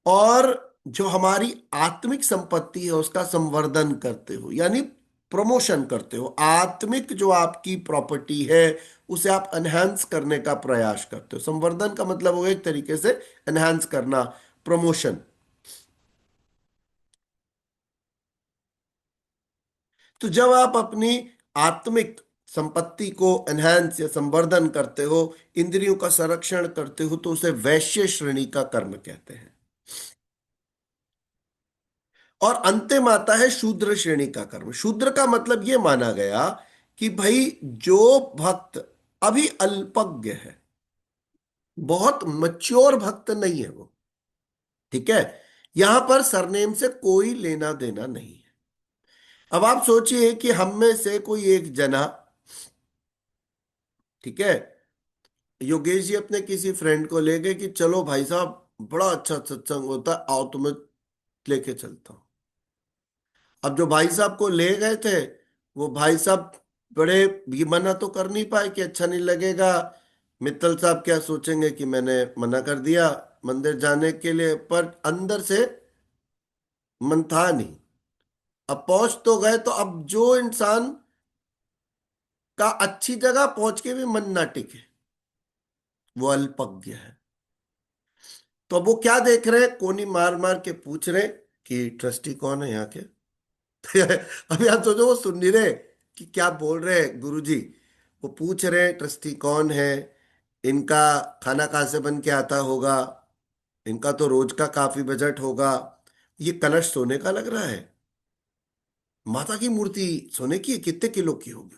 और जो हमारी आत्मिक संपत्ति है उसका संवर्धन करते हो, यानी प्रमोशन करते हो। आत्मिक जो आपकी प्रॉपर्टी है उसे आप एनहांस करने का प्रयास करते हो। संवर्धन का मतलब होगा एक तरीके से एनहांस करना, प्रमोशन। तो जब आप अपनी आत्मिक संपत्ति को एनहांस या संवर्धन करते हो, इंद्रियों का संरक्षण करते हो, तो उसे वैश्य श्रेणी का कर्म कहते हैं। और अंतिम आता है शूद्र श्रेणी का कर्म। शूद्र का मतलब यह माना गया कि भाई जो भक्त अभी अल्पज्ञ है, बहुत मच्योर भक्त नहीं है वो, ठीक है, यहां पर सरनेम से कोई लेना देना नहीं है। अब आप सोचिए कि हम में से कोई एक जना, ठीक है, योगेश जी अपने किसी फ्रेंड को ले गए कि चलो भाई साहब बड़ा अच्छा सत्संग होता है, आओ तुम्हें लेके चलता हूं। अब जो भाई साहब को ले गए थे, वो भाई साहब बड़े ये मना तो कर नहीं पाए कि अच्छा नहीं लगेगा, मित्तल साहब क्या सोचेंगे कि मैंने मना कर दिया मंदिर जाने के लिए, पर अंदर से मन था नहीं। अब पहुंच तो गए, तो अब जो इंसान का अच्छी जगह पहुंच के भी मन ना टिके, वो अल्पज्ञ है। तो अब वो क्या देख रहे हैं, कोनी मार मार के पूछ रहे कि ट्रस्टी कौन है यहाँ के। अब यार सोचो, वो सुन नहीं रहे कि क्या बोल रहे हैं गुरुजी। वो पूछ रहे हैं ट्रस्टी कौन है, इनका खाना कहाँ से बन के आता होगा, इनका तो रोज का काफी बजट होगा, ये कलश सोने का लग रहा है, माता की मूर्ति सोने की है, कितने किलो की होगी।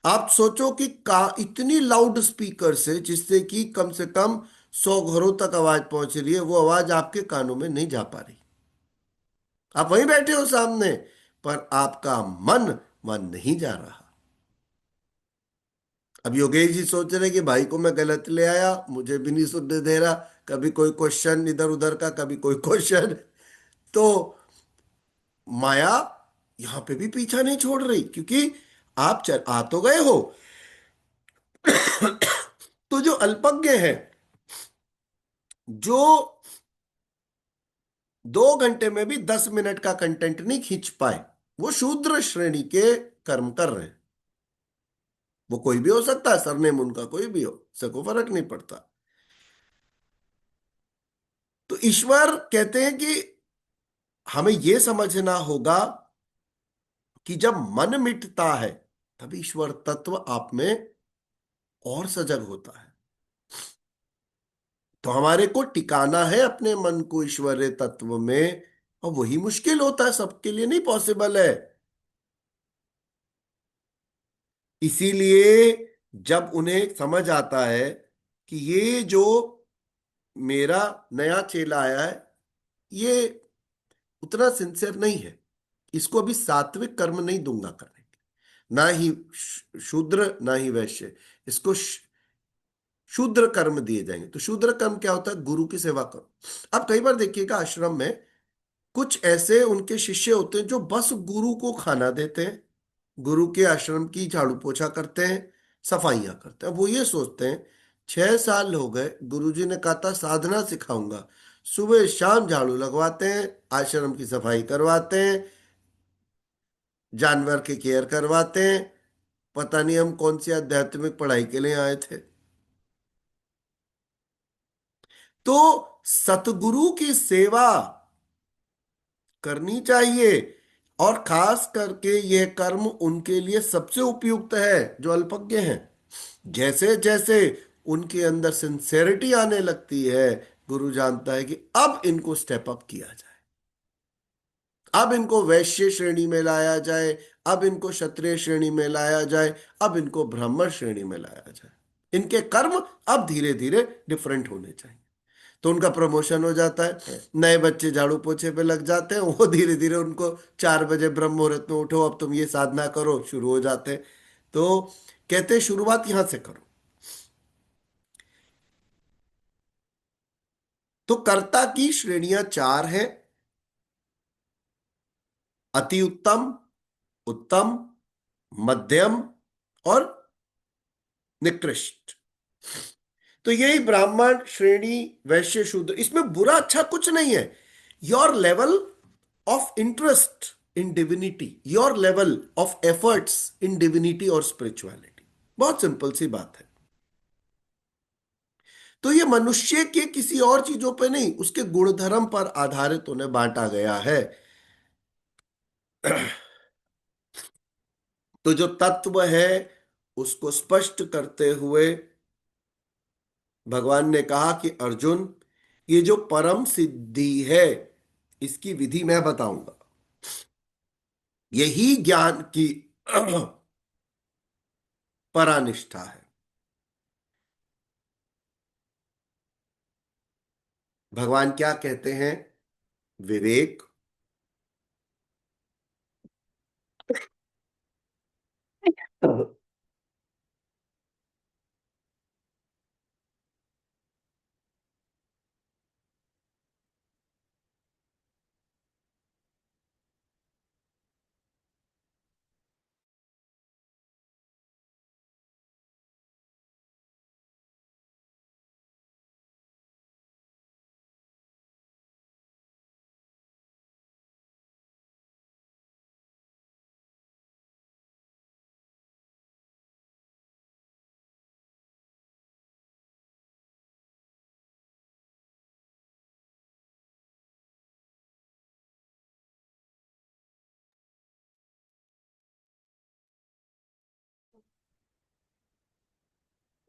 आप सोचो कि का इतनी लाउड स्पीकर से, जिससे कि कम से कम 100 घरों तक आवाज पहुंच रही है, वो आवाज आपके कानों में नहीं जा पा रही। आप वहीं बैठे हो सामने, पर आपका मन वहां नहीं जा रहा। अब योगेश जी सोच रहे कि भाई को मैं गलत ले आया, मुझे भी नहीं सुनने दे रहा, कभी कोई क्वेश्चन इधर उधर का, कभी कोई क्वेश्चन। तो माया यहां पे भी पीछा नहीं छोड़ रही, क्योंकि आप आ तो गए हो। तो जो अल्पज्ञ है, जो 2 घंटे में भी 10 मिनट का कंटेंट नहीं खींच पाए, वो शूद्र श्रेणी के कर्म कर रहे हैं। वो कोई भी हो सकता है, सरनेम उनका कोई भी हो, इससे कोई फर्क नहीं पड़ता। तो ईश्वर कहते हैं कि हमें यह समझना होगा कि जब मन मिटता है, तब ईश्वर तत्व आप में और सजग होता है। तो हमारे को टिकाना है अपने मन को ईश्वरीय तत्व में, और वही मुश्किल होता है, सबके लिए नहीं पॉसिबल है। इसीलिए जब उन्हें समझ आता है कि ये जो मेरा नया चेला आया है, ये उतना सिंसियर नहीं है, इसको अभी सात्विक कर्म नहीं दूंगा करने के, ना ही शूद्र ना ही वैश्य, इसको शूद्र कर्म दिए जाएंगे। तो शूद्र कर्म क्या होता है, गुरु की सेवा करो। अब कई बार देखिएगा आश्रम में कुछ ऐसे उनके शिष्य होते हैं जो बस गुरु को खाना देते हैं, गुरु के आश्रम की झाड़ू पोछा करते हैं, सफाइयां करते हैं। वो ये सोचते हैं 6 साल हो गए, गुरुजी ने कहा था साधना सिखाऊंगा, सुबह शाम झाड़ू लगवाते हैं, आश्रम की सफाई करवाते हैं, जानवर की केयर करवाते हैं, पता नहीं हम कौन सी आध्यात्मिक पढ़ाई के लिए आए थे। तो सतगुरु की सेवा करनी चाहिए, और खास करके यह कर्म उनके लिए सबसे उपयुक्त है जो अल्पज्ञ हैं। जैसे जैसे उनके अंदर सिंसेरिटी आने लगती है, गुरु जानता है कि अब इनको स्टेप अप किया जाए, अब इनको वैश्य श्रेणी में लाया जाए, अब इनको क्षत्रिय श्रेणी में लाया जाए, अब इनको ब्राह्मण श्रेणी में लाया जाए। इनके कर्म अब धीरे धीरे डिफरेंट होने चाहिए। तो उनका प्रमोशन हो जाता है, नए बच्चे झाड़ू पोछे पे लग जाते हैं, वो धीरे धीरे उनको 4 बजे ब्रह्म मुहूर्त में उठो, अब तुम ये साधना करो, शुरू हो जाते हैं। तो कहते हैं शुरुआत यहां से करो। तो कर्ता की श्रेणियां 4 हैं: अति उत्तम, उत्तम, मध्यम और निकृष्ट। तो यही ब्राह्मण श्रेणी, वैश्य, शूद्र, इसमें बुरा अच्छा कुछ नहीं है। Your level of interest in divinity, your level of efforts in divinity और स्पिरिचुअलिटी, बहुत सिंपल सी बात है। तो ये मनुष्य के किसी और चीजों पे नहीं, उसके गुणधर्म पर आधारित उन्हें बांटा गया है। तो जो तत्व है, उसको स्पष्ट करते हुए भगवान ने कहा कि अर्जुन, ये जो परम सिद्धि है, इसकी विधि मैं बताऊंगा, यही ज्ञान की परानिष्ठा है। भगवान क्या कहते हैं, विवेक,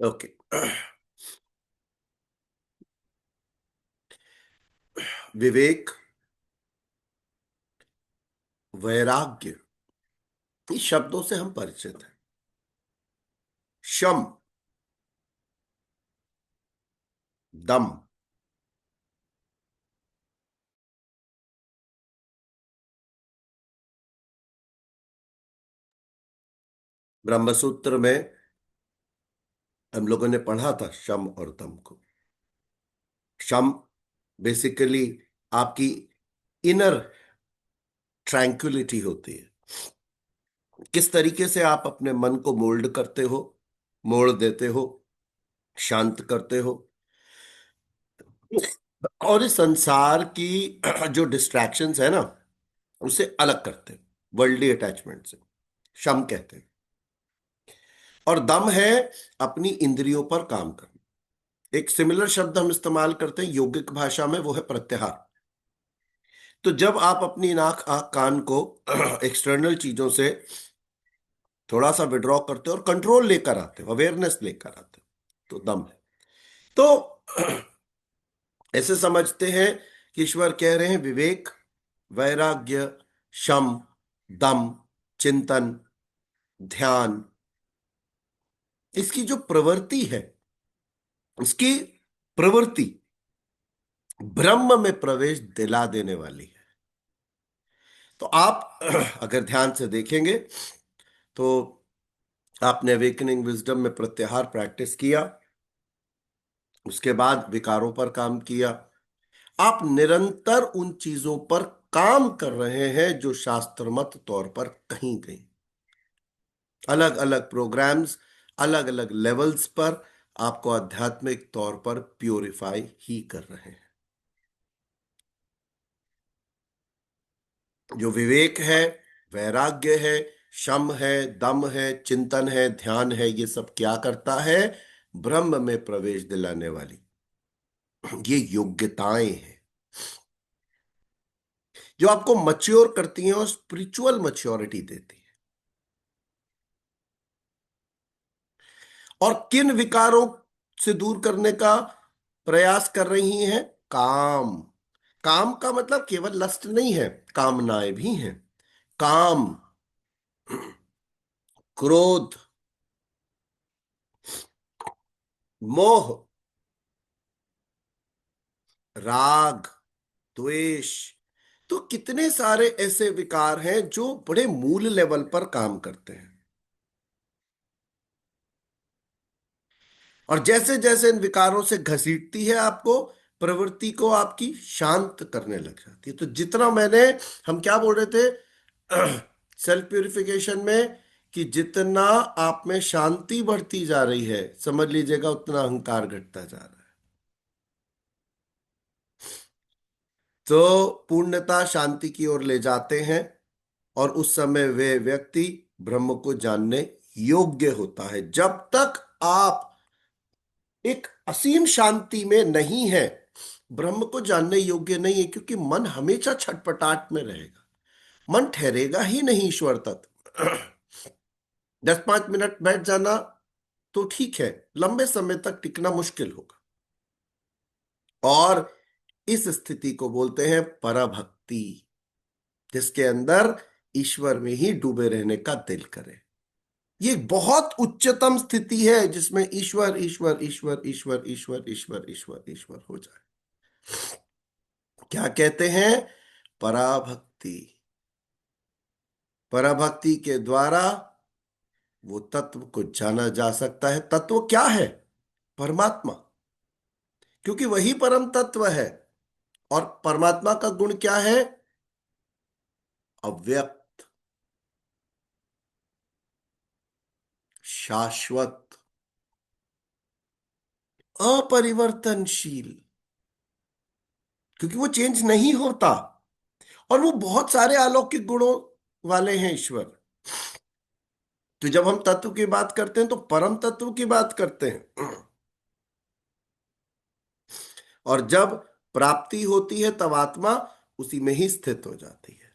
ओके। विवेक, वैराग्य, इस शब्दों से हम परिचित हैं। शम, दम, ब्रह्मसूत्र में हम लोगों ने पढ़ा था शम और दम को। शम बेसिकली आपकी इनर ट्रैंक्विलिटी होती है। किस तरीके से आप अपने मन को मोल्ड करते हो, मोड़ देते हो, शांत करते हो, और इस संसार की जो डिस्ट्रैक्शंस है ना, उसे अलग करते हैं वर्ल्डली अटैचमेंट से। शम कहते हैं। और दम है अपनी इंद्रियों पर काम करना। एक सिमिलर शब्द हम इस्तेमाल करते हैं योगिक भाषा में, वो है प्रत्याहार। तो जब आप अपनी नाक आंख कान को एक्सटर्नल चीजों से थोड़ा सा विड्रॉ करते हो और कंट्रोल लेकर आते हो, अवेयरनेस लेकर आते हो, तो दम है। तो ऐसे समझते हैं कि ईश्वर कह रहे हैं विवेक, वैराग्य, शम, दम, चिंतन, ध्यान, इसकी जो प्रवृत्ति है, इसकी प्रवृत्ति ब्रह्म में प्रवेश दिला देने वाली है। तो आप अगर ध्यान से देखेंगे तो आपने अवेकनिंग विजडम में प्रत्याहार प्रैक्टिस किया, उसके बाद विकारों पर काम किया। आप निरंतर उन चीजों पर काम कर रहे हैं जो शास्त्रमत तौर पर कहीं गई, अलग अलग प्रोग्राम्स, अलग अलग लेवल्स पर आपको आध्यात्मिक तौर पर प्यूरिफाई ही कर रहे हैं। जो विवेक है, वैराग्य है, शम है, दम है, चिंतन है, ध्यान है, ये सब क्या करता है? ब्रह्म में प्रवेश दिलाने वाली ये योग्यताएं हैं जो आपको मच्योर करती हैं और स्पिरिचुअल मच्योरिटी देती है। और किन विकारों से दूर करने का प्रयास कर रही हैं? काम। काम का मतलब केवल लस्ट नहीं है, कामनाएं भी हैं। काम, क्रोध, मोह, राग, द्वेष, तो कितने सारे ऐसे विकार हैं जो बड़े मूल लेवल पर काम करते हैं। और जैसे जैसे इन विकारों से घसीटती है आपको, प्रवृत्ति को आपकी शांत करने लग जाती है। तो जितना मैंने, हम क्या बोल रहे थे सेल्फ प्यूरिफिकेशन में, कि जितना आप में शांति बढ़ती जा रही है, समझ लीजिएगा उतना अहंकार घटता जा रहा है। तो पूर्णता शांति की ओर ले जाते हैं, और उस समय वे व्यक्ति ब्रह्म को जानने योग्य होता है। जब तक आप एक असीम शांति में नहीं है, ब्रह्म को जानने योग्य नहीं है, क्योंकि मन हमेशा छटपटाट में रहेगा। मन ठहरेगा ही नहीं ईश्वर तक। 10-5 मिनट बैठ जाना तो ठीक है, लंबे समय तक टिकना मुश्किल होगा। और इस स्थिति को बोलते हैं पराभक्ति, जिसके अंदर ईश्वर में ही डूबे रहने का दिल करे। ये बहुत उच्चतम स्थिति है जिसमें ईश्वर ईश्वर ईश्वर ईश्वर ईश्वर ईश्वर ईश्वर ईश्वर हो जाए। क्या कहते हैं? पराभक्ति। पराभक्ति के द्वारा वो तत्व को जाना जा सकता है। तत्व क्या है? परमात्मा, क्योंकि वही परम तत्व है। और परमात्मा का गुण क्या है? अव्यक्त, शाश्वत, अपरिवर्तनशील, क्योंकि वो चेंज नहीं होता। और वो बहुत सारे अलौकिक गुणों वाले हैं ईश्वर। तो जब हम तत्व की बात करते हैं तो परम तत्व की बात करते हैं। और जब प्राप्ति होती है तब आत्मा उसी में ही स्थित हो जाती है।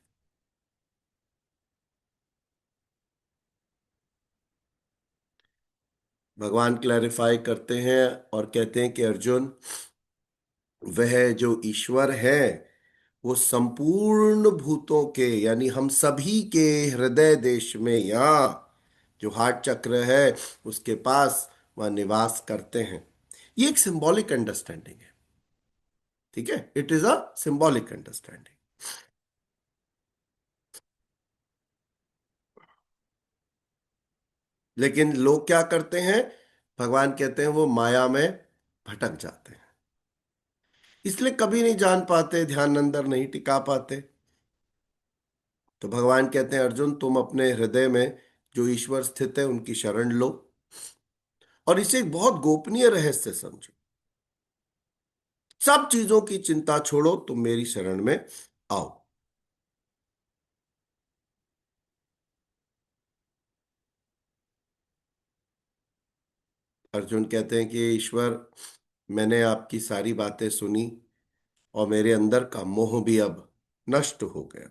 भगवान क्लैरिफाई करते हैं और कहते हैं कि अर्जुन, वह जो ईश्वर है वो संपूर्ण भूतों के यानी हम सभी के हृदय देश में, यहाँ जो हार्ट चक्र है उसके पास वह निवास करते हैं। ये एक सिंबॉलिक अंडरस्टैंडिंग है। ठीक है, it is a symbolic understanding. लेकिन लोग क्या करते हैं, भगवान कहते हैं वो माया में भटक जाते हैं, इसलिए कभी नहीं जान पाते, ध्यान अंदर नहीं टिका पाते। तो भगवान कहते हैं अर्जुन, तुम अपने हृदय में जो ईश्वर स्थित है उनकी शरण लो और इसे एक बहुत गोपनीय रहस्य समझो। सब चीजों की चिंता छोड़ो, तुम मेरी शरण में आओ। अर्जुन कहते हैं कि ईश्वर, मैंने आपकी सारी बातें सुनी और मेरे अंदर का मोह भी अब नष्ट हो गया,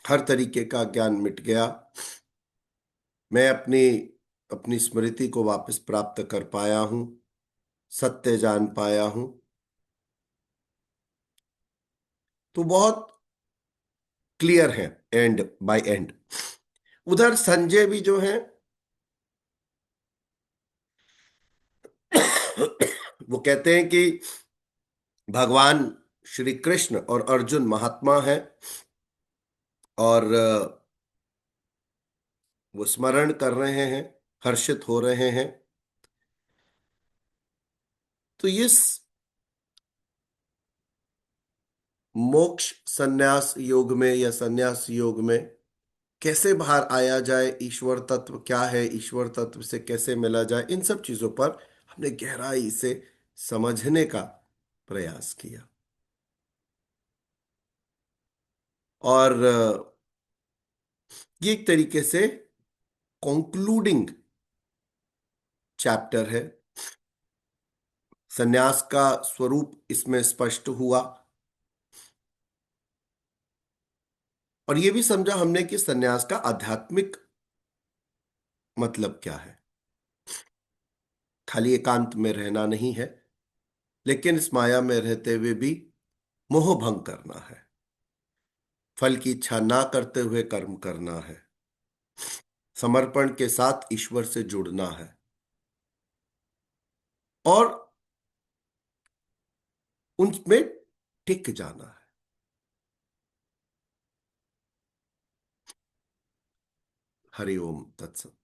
हर तरीके का ज्ञान मिट गया। मैं अपनी अपनी स्मृति को वापस प्राप्त कर पाया हूं, सत्य जान पाया हूं। तो बहुत क्लियर है एंड बाय एंड। उधर संजय भी जो है वो कहते हैं कि भगवान श्री कृष्ण और अर्जुन महात्मा है और वो स्मरण कर रहे हैं, हर्षित हो रहे हैं। तो इस मोक्ष संन्यास योग में या संन्यास योग में कैसे बाहर आया जाए, ईश्वर तत्व क्या है, ईश्वर तत्व से कैसे मिला जाए, इन सब चीजों पर हमने गहराई से समझने का प्रयास किया। और ये एक तरीके से कंक्लूडिंग चैप्टर है। संन्यास का स्वरूप इसमें स्पष्ट हुआ और ये भी समझा हमने कि संन्यास का आध्यात्मिक मतलब क्या है। खाली एकांत में रहना नहीं है, लेकिन इस माया में रहते हुए भी मोह भंग करना है, फल की इच्छा ना करते हुए कर्म करना है, समर्पण के साथ ईश्वर से जुड़ना है और उनमें टिक जाना है। हरि ओम तत्सत।